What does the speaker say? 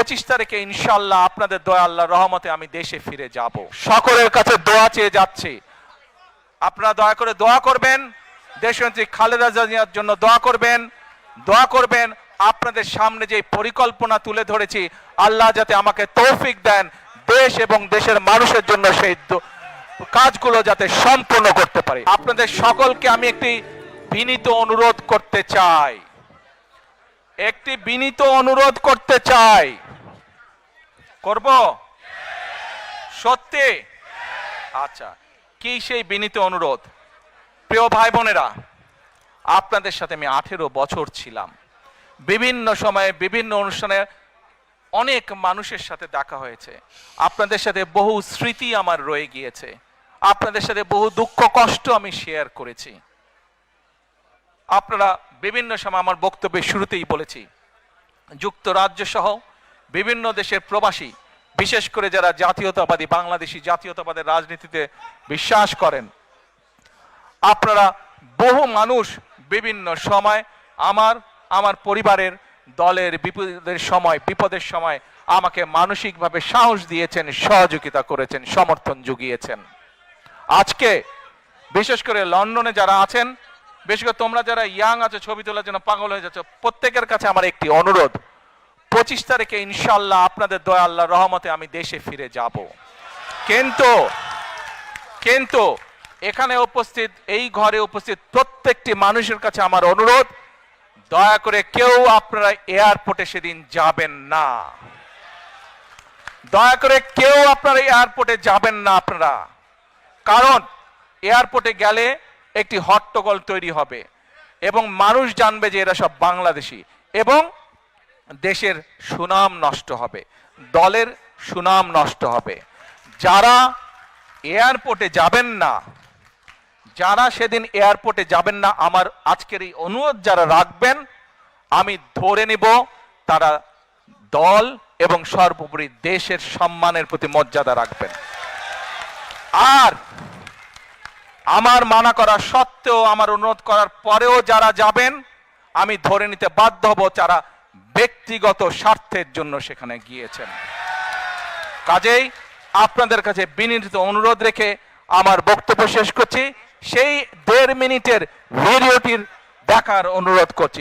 25 তারিখে ইনশাআল্লাহ আপনাদের দোয়া আল্লাহর রহমতে আমি দেশে ফিরে যাব। সকলের কাছে দোয়া চেয়ে যাচ্ছি, আপনারা দয়া করে দোয়া করবেন, দেশনেত্রী খালেদা জিয়ার জন্য দোয়া করবেন। আপনাদের সামনে যে পরিকল্পনা তুলে ধরেছি, আল্লাহ যাতে আমাকে তৌফিক দেন দেশ এবং দেশের মানুষের জন্য সেই কাজগুলো যাতে সম্পূর্ণ করতে পারি। আপনাদের সকলকে আমি একটি বিনীত অনুরোধ করতে চাই, করব সত্যি? আচ্ছা, কি সেই বিনীত অনুরোধ? প্রিয় ভাই বোনেরা, আপনাদের সাথে আমি 18 বছর ছিলাম, বিভিন্ন সময়ে বিভিন্ন অনুষ্ঠানে অনেক মানুষের সাথে দেখা হয়েছে, আপনাদের সাথে বহু স্মৃতি আমার রয়ে গিয়েছে, আপনাদের সাথে বহু দুঃখ কষ্ট আমি শেয়ার করেছি। আপনারা বিভিন্ন সময় আমার বক্তব্যের শুরুতেই বলেছি, যুক্তরাজ্য সহ বিভিন্ন দেশের প্রবাসী, বিশেষ করে যারা জাতীয়তাবাদী বাংলাদেশি জাতীয়তাবাদের রাজনীতিতে বিশ্বাস করেন, আপনারা বহু মানুষ বিভিন্ন সময় আমার পরিবারের দলের বিপদের সময় আমাকে মানসিকভাবে সাহস দিয়েছেন, সহযোগিতা করেছেন, সমর্থন জুগিয়েছেন। আজকে বিশেষ করে লন্ডনে যারা আছেন, বিশেষ করে তোমরা যারা ইয়াং আছো, ছবি তোলার জন্য পাগল হয়ে যাচ্ছ, প্রত্যেকের কাছে আমার একটি অনুরোধ, 25 তারিখে ইনশাআল্লাহ আপনাদের দোয়া আল্লাহর রহমতে আমি দেশে ফিরে যাব। কিন্তু এখানে উপস্থিত, এই ঘরে উপস্থিত প্রত্যেকটি মানুষের কাছে আমার অনুরোধ, দয়া করে কেউ আপনারা এয়ারপোর্টে সেদিন যাবেন না, আপনারা, কারণ এয়ারপোর্টে গেলে একটি হট্টগোল তৈরি হবে এবং মানুষ জানবে যে এরা সব বাংলাদেশি, এবং দেশের সুনাম নষ্ট হবে, দলের সুনাম নষ্ট হবে। যারা সেদিন এয়ারপোর্টে যাবেন না, আমার আজকের এই অনুরোধ যারা রাখবেন, আমি ধরে নিব তারা দল এবং সর্বোপরি দেশের সম্মানের প্রতি মর্যাদা রাখবেন। আর আমার মানা করা সত্ত্বেও, আমার অনুরোধ করার পরেও যারা যাবেন, আমি ধরে নিতে বাধ্য হব যারা ব্যক্তিগত স্বার্থের জন্য সেখানে গিয়েছেন। কাজেই আপনাদের কাছে বিনীত অনুরোধ রেখে আমার বক্তব্য শেষ করছি। সেই 1.5 মিনিটের ভিডিওটির দেখার অনুরোধ করছি।